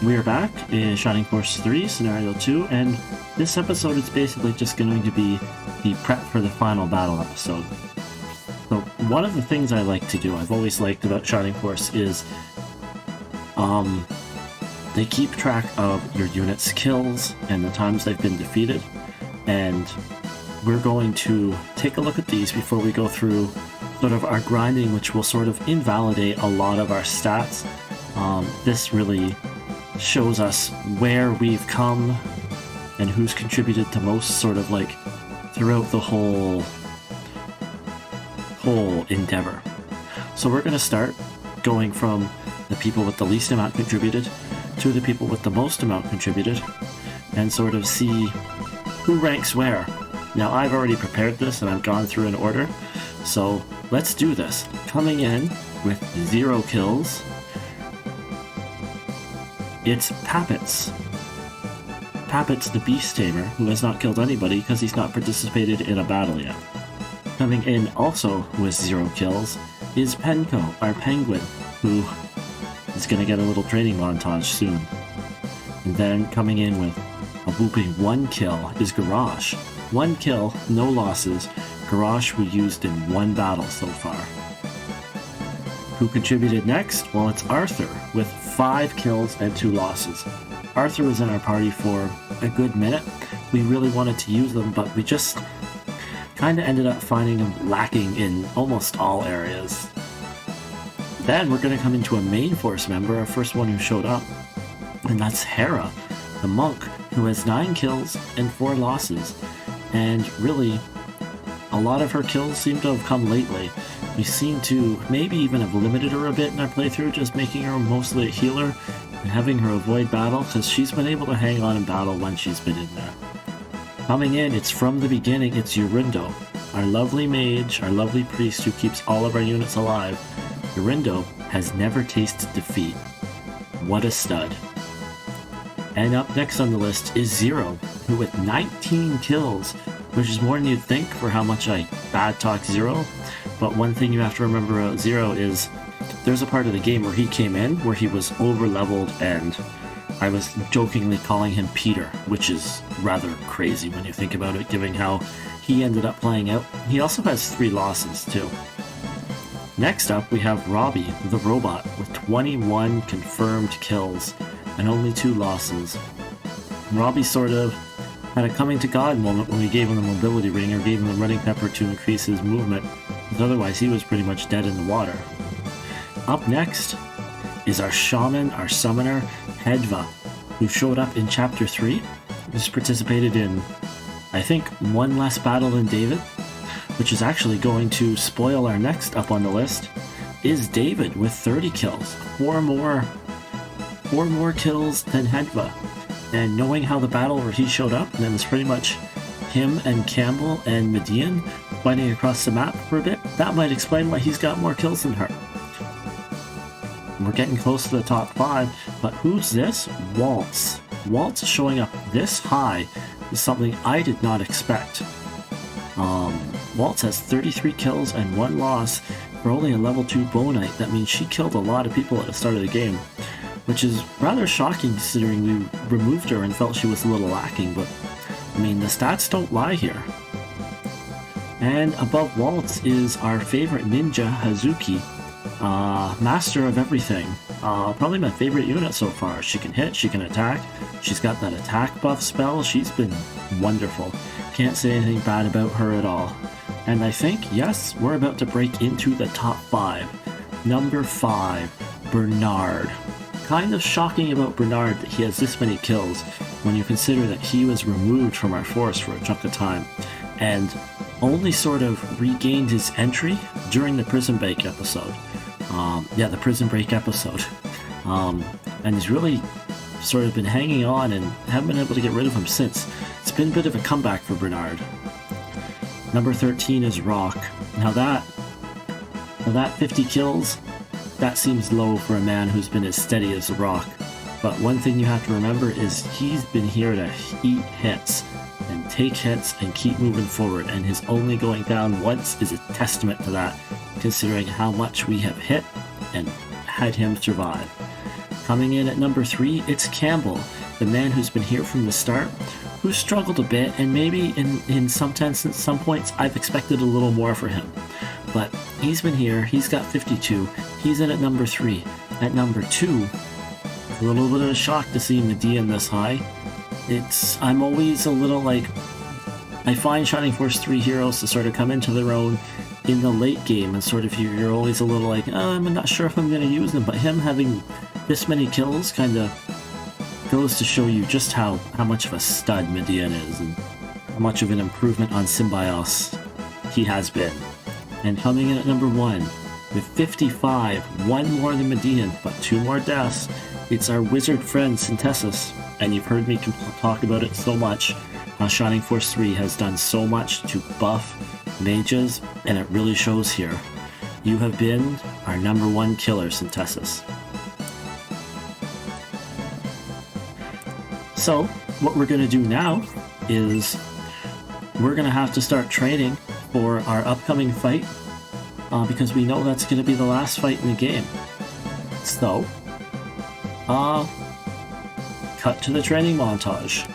We are back in Shining Force 3, Scenario 2, and this episode is basically just going to be the prep for the final battle episode. So, one of the things I like to do, I've always liked about Shining Force is, they keep track of your unit's kills and the times they've been defeated, and we're going to take a look at these before we go through sort of our grinding, which will sort of invalidate a lot of our stats. This really shows us where we've come and who's contributed the most, sort of like throughout the whole endeavor. So we're going to start going from the people with the least amount contributed to the people with the most amount contributed and sort of see who ranks where. Now I've already prepared this and I've gone through in order, so let's do this. Coming in with 0 kills, it's Pappets. Pappets the Beast Tamer, who has not killed anybody because he's not participated in a battle yet. Coming in also with 0 kills is Penko, our penguin, who is going to get a little training montage soon. And then coming in with a whooping 1 kill is Garage. 1 kill, no losses. Garage we used in 1 battle so far. Who contributed next? Well, it's Arthur, with 5 kills and 2 losses. Arthur was in our party for a good minute. We really wanted to use them, but we just kind of ended up finding him lacking in almost all areas. Then we're going to come into a main force member, our first one who showed up, and that's Hera, the monk, who has 9 kills and 4 losses. And really, a lot of her kills seem to have come lately. We seem to maybe even have limited her a bit in our playthrough, just making her mostly a healer and having her avoid battle, because she's been able to hang on in battle when she's been in there. Coming in, it's from the beginning, it's Yurindo, our lovely mage, our lovely priest who keeps all of our units alive. Yurindo has never tasted defeat. What a stud. And up next on the list is Zero, who with 19 kills, which is more than you'd think for how much I bad talk Zero. But one thing you have to remember about Zero is there's a part of the game where he came in where he was over leveled, and I was jokingly calling him Peter, which is rather crazy when you think about it, given how he ended up playing out. He also has 3 losses too. Next up we have Robbie, the robot, with 21 confirmed kills and only 2 losses. Robbie sort of had a coming to God moment when we gave him the mobility ring or gave him the running pepper to increase his movement, because otherwise he was pretty much dead in the water. Up next is our shaman, our summoner, Hedva, who showed up in Chapter 3, who's participated in, I think, 1 less battle than David, which is actually going to spoil our next up on the list, is David with 30 kills. 4 more kills than Hedva. And knowing how the battle where he showed up, and it was pretty much him and Campbell and Median fighting across the map for a bit, that might explain why he's got more kills than her. We're getting close to the top 5, but who's this? Waltz. Waltz showing up this high is something I did not expect. Waltz has 33 kills and 1 loss for only a level 2 bow knight. That means she killed a lot of people at the start of the game, which is rather shocking considering we removed her and felt she was a little lacking, but I mean, the stats don't lie here. And above Waltz is our favorite ninja, Hazuki, master of everything. Probably my favorite unit so far. She can hit, she can attack, she's got that attack buff spell, she's been wonderful. Can't say anything bad about her at all. And I think, yes, we're about to break into the top 5. Number 5, Bernard. Kind of shocking about Bernard that he has this many kills when you consider that he was removed from our force for a chunk of time and only sort of regained his entry during the prison break episode. The prison break episode. And he's really sort of been hanging on and haven't been able to get rid of him since. It's been a bit of a comeback for Bernard. Number 13 is Rock. Now that 50 kills, that seems low for a man who's been as steady as a rock. But one thing you have to remember is he's been here to eat hits and take hits and keep moving forward, and his only going down once is a testament to that, considering how much we have hit and had him survive. Coming in at number 3, it's Campbell, the man who's been here from the start, who's struggled a bit, and maybe in some points I've expected a little more for him. But he's been here, he's got 52, he's in at number 3. At number 2, a little bit of a shock to see Median this high. I'm always a little like, I find Shining Force 3 heroes to sort of come into their own in the late game, and sort of you're always a little like, I'm not sure if I'm going to use them, but him having this many kills kind of goes to show you just how much of a stud Median is, and how much of an improvement on Symbios he has been. And coming in at number 1, with 55, one more than Median, but 2 more deaths, it's our wizard friend Synthesis, and you've heard me talk about it so much, how Shining Force 3 has done so much to buff mages, and it really shows here. You have been our number 1 killer, Synthesis. So, what we're going to do now is we're going to have to start training for our upcoming fight, because we know that's going to be the last fight in the game. So, cut to the training montage.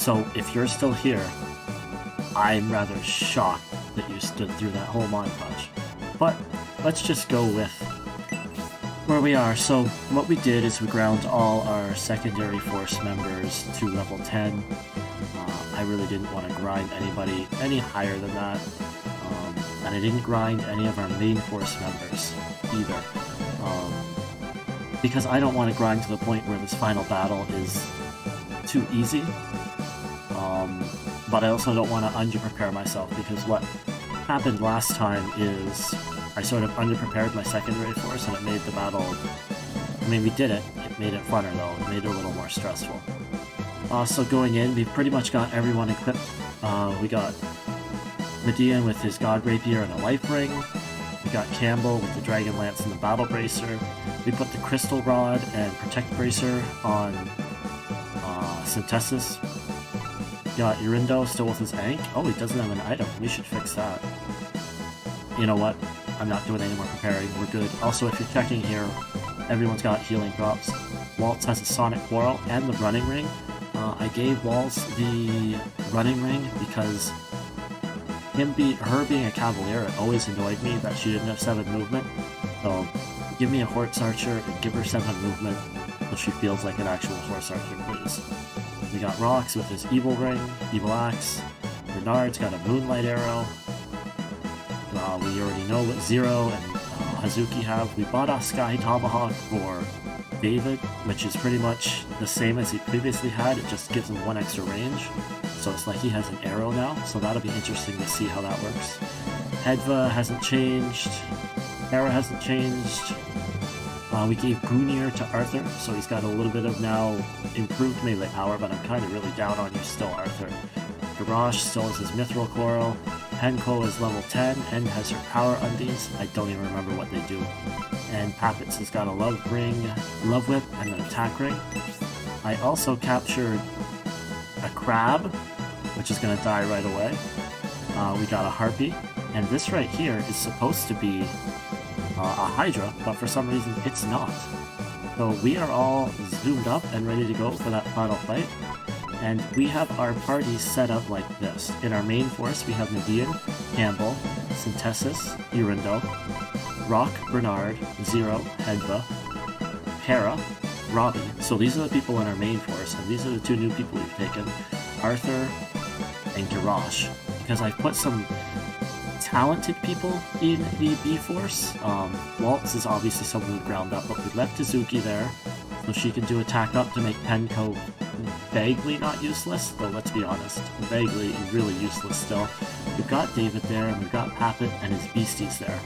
So if you're still here, I'm rather shocked that you stood through that whole montage. But let's just go with where we are. So what we did is we ground all our secondary force members to level 10. I really didn't want to grind anybody any higher than that. And I didn't grind any of our main force members either. Because I don't want to grind to the point where this final battle is too easy. But I also don't want to underprepare myself, because what happened last time is I sort of underprepared my secondary force and it made the battle... I mean, we did it. It made it funner though. It made it a little more stressful. So going in, we've pretty much got everyone equipped. We got Median with his God Rapier and a Life Ring. We got Campbell with the Dragon Lance and the Battle Bracer. We put the Crystal Rod and Protect Bracer on Synthesis. Got Urindo still with his Ankh. Oh, he doesn't have an item. We should fix that. You know what? I'm not doing any more preparing. We're good. Also, if you're checking here, everyone's got healing drops. Waltz has a Sonic Quarrel and the Running Ring. I gave Waltz the Running Ring because her being a Cavalier, it always annoyed me that she didn't have 7 movement. So give me a Horse Archer and give her 7 movement so she feels like an actual Horse Archer, please. We got Rox with his Evil Ring, Evil Axe. Bernard's got a Moonlight Arrow. We already know what Zero and Hazuki have. We bought a Sky Tomahawk for David, which is pretty much the same as he previously had. It just gives him 1 extra range. So it's like he has an arrow now, so that'll be interesting to see how that works. Hedva hasn't changed. Hera hasn't changed. We gave Grunier to Arthur, so he's got a little bit of now improved melee power, but I'm kind of really down on you still, Arthur. Garrosh still has his Mithril Coral. Henko is level 10 and has her Power Undies. I don't even remember what they do. And Pappets has got a Love Whip, and an Attack Ring. I also captured a Crab, which is going to die right away. We got a Harpy, and this right here is supposed to be a Hydra, but for some reason it's not. So we are all zoomed up and ready to go for that final fight. And we have our party set up like this. In our main force, we have Median, Campbell, Synthesis, Urindo, Rock, Bernard, Zero, Hedva, Hera, Robbie. So these are the people in our main force, and these are the 2 new people we've taken, Arthur and Garrosh. Because I've put some talented people in the B force. Waltz is obviously someone we ground up, but we left Hazuki there, so she can do attack up to make Penko vaguely not useless, though let's be honest, vaguely really useless still. We've got David there, and we've got Pappet and his beasties there.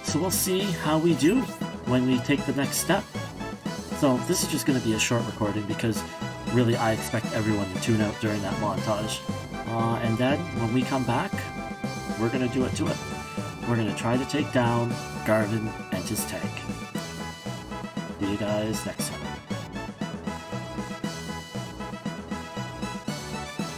So we'll see how we do when we take the next step. So this is just going to be a short recording because really I expect everyone to tune out during that montage. And then when we come back, we're going to do it to it. We're going to try to take down Garvin and his tank. See you guys next time.